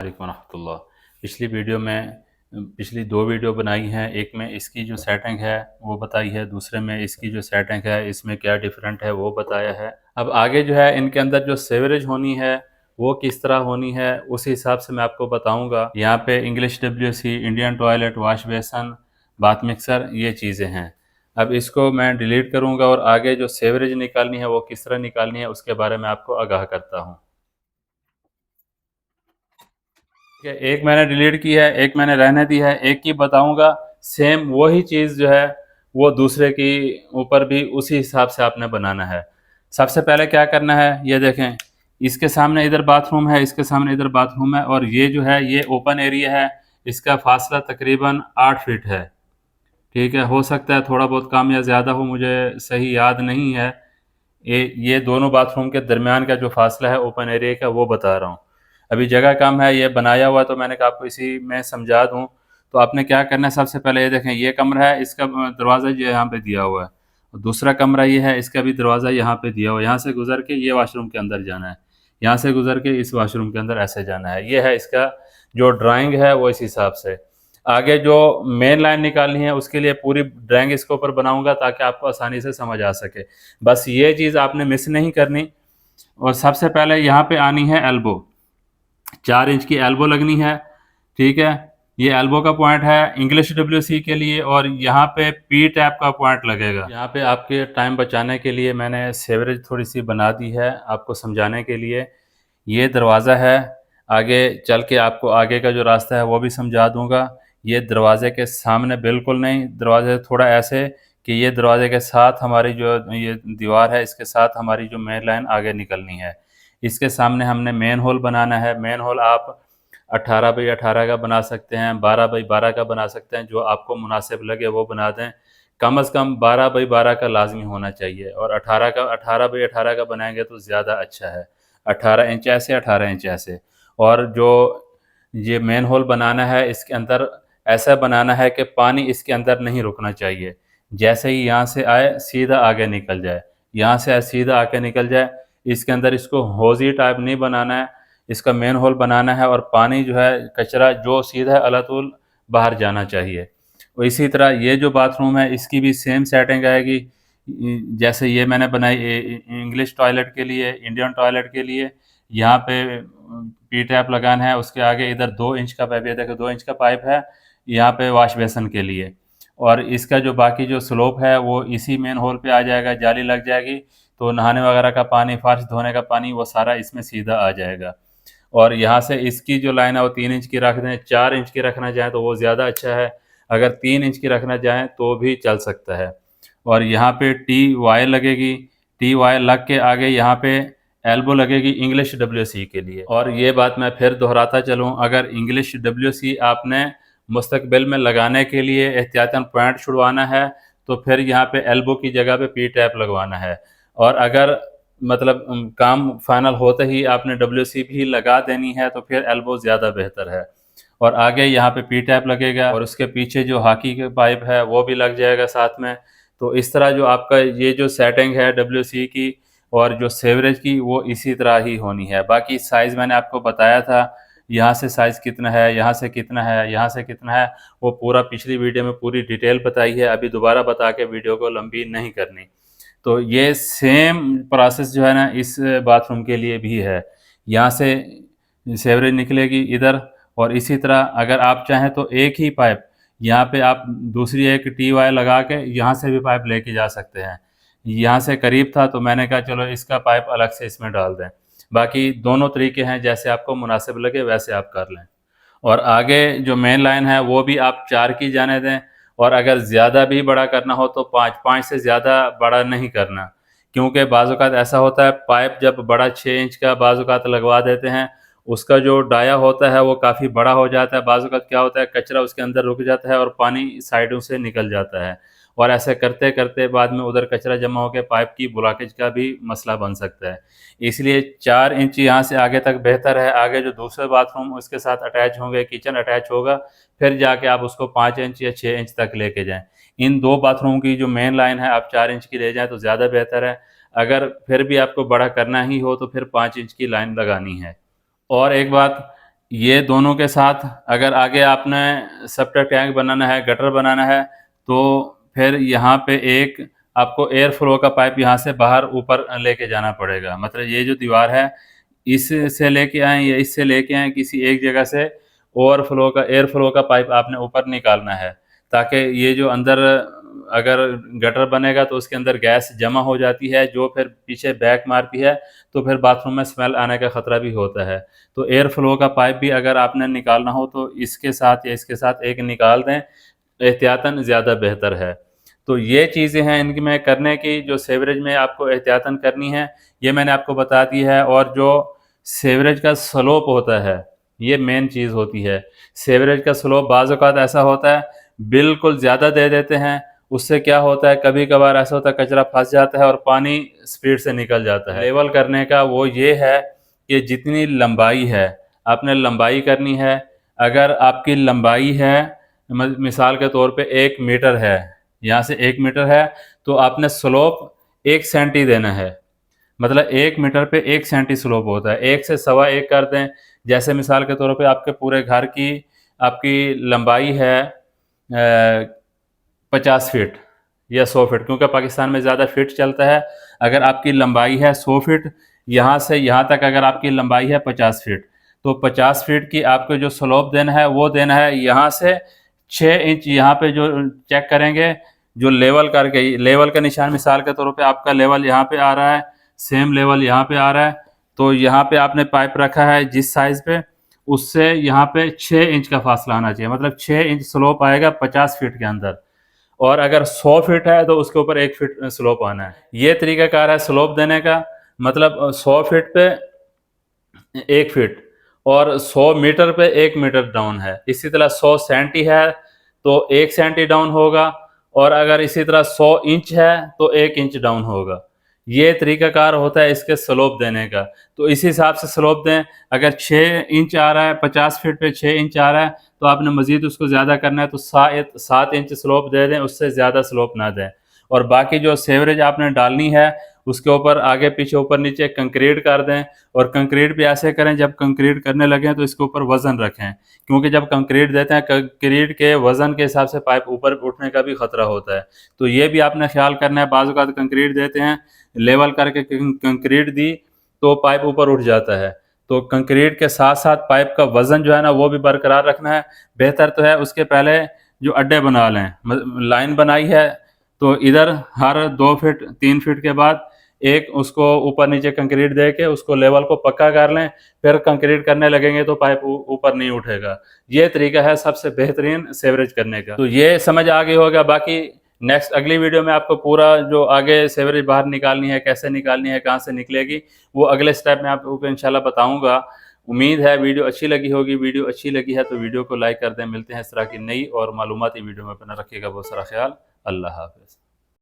वालेकुम रहमतुल्लाह। पिछली दो वीडियो बनाई हैं। एक में इसकी जो सेटिंग है वो बताई है, दूसरे में इसकी जो सेटिंग है इसमें क्या डिफरेंट है वो बताया है। अब आगे जो है इनके अंदर जो सेवरेज होनी है वो किस तरह होनी है उस हिसाब से मैं आपको बताऊंगा। यहाँ पे English WC, Indian toilet, wash basin, bath mixer, ये चीज़ें हैं। अब इसको मैं डिलीट करूँगा और आगे जो सेवरेज निकालनी है वो किस तरह निकालनी है उसके बारे में आपको आगाह करता हूँ। ठीक है, एक मैंने डिलीट की है, एक मैंने रहने दी है, एक की बताऊंगा। सेम वही चीज़ जो है वो दूसरे की ऊपर भी उसी हिसाब से आपने बनाना है। सबसे पहले क्या करना है, ये देखें, इसके सामने इधर बाथरूम है, इसके सामने इधर बाथरूम है, और ये जो है ये ओपन एरिया है। इसका फासला तकरीबन 8 फीट है। ठीक है, हो सकता है थोड़ा बहुत कम या ज़्यादा हो, मुझे सही याद नहीं है। ये दोनों बाथरूम के दरमियान का जो फासला है ओपन एरिया का वो बता रहा हूँ। अभी जगह कम है, ये बनाया हुआ, तो मैंने कहा आपको इसी में समझा दूँ। तो आपने क्या करना है, सबसे पहले ये देखें, ये कमरा है, इसका दरवाज़ा ये यहाँ पे दिया हुआ है, और दूसरा कमरा ये है, इसका भी दरवाज़ा यहाँ पे दिया हुआ है। यहाँ से गुजर के ये वाशरूम के अंदर जाना है, यहाँ से गुजर के इस वाशरूम के अंदर ऐसे जाना है। ये है इसका जो ड्राइंग है वो इस हिसाब से। आगे जो मेन लाइन निकालनी है उसके लिए पूरी ड्राइंग इसके ऊपर बनाऊंगा ताकि आपको आसानी से समझ आ सके। बस ये चीज़ आपने मिस नहीं करनी। और सबसे पहले यहाँ पे आनी है एल्बो, 4 इंच की एल्बो लगनी है। ठीक है, ये एल्बो का पॉइंट है इंग्लिश WC के लिए, और यहाँ पे P टैप का पॉइंट लगेगा। यहाँ पे आपके टाइम बचाने के लिए मैंने सेवरेज थोड़ी सी बना दी है आपको समझाने के लिए। ये दरवाज़ा है, आगे चल के आपको आगे का जो रास्ता है वो भी समझा दूंगा। ये दरवाजे के सामने बिल्कुल नहीं, दरवाजे थोड़ा ऐसे कि ये दरवाजे के साथ हमारी जो ये दीवार है इसके साथ हमारी जो मेन लाइन आगे निकलनी है। इसके सामने हमने मेन हॉल बनाना है। मेन हॉल आप 18 बाई 18 का बना सकते हैं, 12 बाई 12 का बना सकते हैं, जो आपको मुनासिब लगे वो बना दें। कम से कम 12 बाई 12 का लाजमी होना चाहिए, और 18 बाई 18 का बनाएंगे तो ज़्यादा अच्छा है। 18 इंच ऐसे, 18 इंच ऐसे। और जो ये मेन होल बनाना है इसके अंदर ऐसा बनाना है कि पानी इसके अंदर नहीं रुकना चाहिए। जैसे ही यहाँ से आए सीधा आगे निकल जाए, यहाँ से आए सीधा आगे निकल जाए। इसके अंदर इसको हौजी टाइप नहीं बनाना है, इसका मेन होल बनाना है, और पानी जो है कचरा जो सीधा अलातुल बाहर जाना चाहिए। और इसी तरह ये जो बाथरूम है इसकी भी सेम सेटिंग आएगी। जैसे ये मैंने बनाई इंग्लिश टॉयलेट के लिए, इंडियन टॉयलेट के लिए। यहाँ पे P टैप लगाना है, उसके आगे इधर 2 इंच का पाइप, ये देखो 2 इंच का पाइप है यहाँ पे वॉश बेसन के लिए। और इसका जो बाकी जो स्लोप है वो इसी मेन होल पे आ जाएगा, जाली लग जाएगी, तो नहाने वगैरह का पानी, फर्श धोने का पानी, वो सारा इसमें सीधा आ जाएगा। और यहाँ से इसकी जो लाइन है वो 3 इंच की रख दें। 4 इंच की रखना चाहें तो वो ज़्यादा अच्छा है, अगर 3 इंच की रखना चाहें तो भी चल सकता है। और यहाँ पे टी वायर लगेगी, टी वायर लग के आगे यहाँ पे एल्बो लगेगी इंग्लिश WC के लिए। और ये बात मैं फिर दोहराता चलूँ, अगर इंग्लिश WC आपने मुस्तकबिल में लगाने के लिए एहतियातन पॉइंट छुड़वाना है तो फिर यहाँ पे एल्बो की जगह पे P टैप लगवाना है। और अगर मतलब काम फाइनल होते ही आपने WC भी लगा देनी है तो फिर एल्बो ज़्यादा बेहतर है। और आगे यहाँ पे P टैप लगेगा, और उसके पीछे जो हॉकी के पाइप है वो भी लग जाएगा साथ में। तो इस तरह जो आपका ये जो सेटिंग है WC की और जो सेवरेज की वो इसी तरह ही होनी है। बाकी साइज़ मैंने आपको बताया था, यहाँ से साइज़ कितना है, यहाँ से कितना है, यहाँ से कितना है, वो पूरा पिछली वीडियो में पूरी डिटेल बताई है। अभी दोबारा बता के वीडियो को लंबी नहीं करनी। तो ये सेम प्रोसेस जो है ना इस बाथरूम के लिए भी है। यहाँ से सेवरेज निकलेगी इधर, और इसी तरह अगर आप चाहें तो एक ही पाइप यहाँ पे आप दूसरी एक टी वायर लगा के यहाँ से भी पाइप लेके जा सकते हैं। यहाँ से करीब था तो मैंने कहा चलो इसका पाइप अलग से इसमें डाल दें। बाकी दोनों तरीके हैं, जैसे आपको मुनासिब लगे वैसे आप कर लें। और आगे जो मेन लाइन है वो भी आप 4 की जाने दें, और अगर ज़्यादा भी बड़ा करना हो तो 5 से ज़्यादा बड़ा नहीं करना, क्योंकि बाज़ औक़ात ऐसा होता है पाइप जब बड़ा 6 इंच का बाज़ औक़ात लगवा देते हैं, उसका जो डाया होता है वो काफ़ी बड़ा हो जाता है। बाज़ औक़ात क्या होता है कचरा उसके अंदर रुक जाता है और पानी साइडों से निकल जाता है, और ऐसे करते करते बाद में उधर कचरा जमा होकर पाइप की ब्लॉकेज का भी मसला बन सकता है। इसलिए 4 इंच यहाँ से आगे तक बेहतर है। आगे जो दूसरे बाथरूम उसके साथ अटैच होंगे, किचन अटैच होगा, फिर जाके आप उसको 5 इंच या 6 इंच तक लेके जाएँ। इन 2 बाथरूम की जो मेन लाइन है आप 4 इंच की ले जाएँ तो ज़्यादा बेहतर है। अगर फिर भी आपको बड़ा करना ही हो तो फिर 5 इंच की लाइन लगानी है। और एक बात, ये दोनों के साथ अगर आगे आपने सेप्टिक टैंक बनाना है, गटर बनाना है, तो फिर यहाँ पे एक आपको एयर फ्लो का पाइप यहाँ से बाहर ऊपर लेके जाना पड़ेगा। मतलब ये जो दीवार है, इससे लेके आएँ या इससे लेके आएँ, किसी एक जगह से ओवरफ्लो का एयर फ्लो का पाइप आपने ऊपर निकालना है, ताकि ये जो अंदर अगर गटर बनेगा तो उसके अंदर गैस जमा हो जाती है, जो फिर पीछे बैक मारती है, तो फिर बाथरूम में स्मेल आने का ख़तरा भी होता है। तो एयर फ्लो का पाइप भी अगर आपने निकालना हो तो इसके साथ या इसके साथ एक निकाल दें, एहतियातन ज़्यादा बेहतर है। तो ये चीज़ें हैं इनकी में करने की, जो सीवरेज में आपको एहतियातन करनी है, ये मैंने आपको बता दी है। और जो सीवरेज का स्लोप होता है, ये मेन चीज़ होती है। सीवरेज का स्लोप बाज़ औक़ात ऐसा होता है, बिल्कुल ज़्यादा दे देते हैं, उससे क्या होता है, कभी-कभार ऐसा होता है कचरा फँस जाता है और पानी स्पीड से निकल जाता है। लेवल करने का वो ये है कि जितनी लंबाई है, आपने लंबाई करनी है। अगर आपकी लंबाई है मिसाल के तौर पे 1 मीटर है, यहाँ से 1 मीटर है, तो आपने स्लोप 1 सेंटी देना है। मतलब 1 मीटर पे 1 सेंटी स्लोप होता है, 1 से सवा 1 कर दें। जैसे मिसाल के तौर पे आपके पूरे घर की आपकी लंबाई है 50 फीट या 100 फीट, क्योंकि पाकिस्तान में ज़्यादा फीट चलता है। अगर आपकी लंबाई है 100 फीट, यहाँ से यहाँ तक अगर आपकी लंबाई है 50 फीट, तो 50 फीट की आपको जो स्लोप देना है, वो देना है यहाँ से 6 इंच। यहाँ पे जो चेक करेंगे, जो लेवल करके, लेवल का निशान मिसाल के तौर पे आपका लेवल यहाँ पे आ रहा है, सेम लेवल यहाँ पे आ रहा है, तो यहाँ पे आपने पाइप रखा है जिस साइज़ पे, उससे यहाँ पे 6 इंच का फासला आना चाहिए। मतलब 6 इंच स्लोप आएगा 50 फीट के अंदर। और अगर 100 फीट है तो उसके ऊपर 1 फीट स्लोप आना है। ये तरीक़ाकार है स्लोप देने का। मतलब 100 फीट पे 1 फीट और 100 मीटर पे 1 मीटर डाउन है। इसी तरह 100 सेंटी है तो 1 सेंटी डाउन होगा, और अगर इसी तरह 100 इंच है तो 1 इंच डाउन होगा। ये तरीक़ाकार होता है इसके स्लोप देने का। तो इसी हिसाब से स्लोप दें। अगर 6 इंच आ रहा है, 50 फीट पे 6 इंच आ रहा है, तो आपने मज़ीद उसको ज़्यादा करना है तो 7 इंच स्लोप दे दें, उससे ज़्यादा स्लोप ना दें। और बाकी जो सीवरेज आपने डालनी है, उसके ऊपर आगे पीछे ऊपर नीचे कंक्रीट कर दें। और कंक्रीट भी ऐसे करें, जब कंक्रीट करने लगें तो इसके ऊपर वज़न रखें, क्योंकि जब कंक्रीट देते हैं, कंक्रीट के वज़न के हिसाब से पाइप ऊपर उठने का भी ख़तरा होता है। तो ये भी आपने ख़्याल करना है। बाज़ औक़ात कंक्रीट देते हैं, लेवल करके कंक्रीट दी तो पाइप ऊपर उठ जाता है। तो कंक्रीट के साथ-साथ पाइप का वज़न जो है ना, वो भी बरकरार रखना है। बेहतर तो है उसके पहले जो अड्डे बना लें। लाइन बनाई है तो इधर हर 2 फीट 3 फीट के बाद एक उसको ऊपर नीचे कंक्रीट दे के उसको लेवल को पक्का कर लें। फिर कंक्रीट करने लगेंगे तो पाइप ऊपर नहीं उठेगा। ये तरीका है सबसे बेहतरीन सीवरेज करने का। तो ये समझ आ गई होगा। बाकी नेक्स्ट अगली वीडियो में आपको पूरा जो आगे सीवरेज बाहर निकालनी है, कैसे निकालनी है, कहाँ से निकलेगी, वो अगले स्टेप में आपको इंशाल्लाह बताऊँगा। उम्मीद है वीडियो अच्छी लगी होगी। वीडियो अच्छी लगी है तो वीडियो को लाइक कर दें। मिलते हैं इस तरह की नई और मालूमाती वीडियो में। अपना रखिएगा बहुत सारा ख्याल। अल्लाह हाफ़िज़।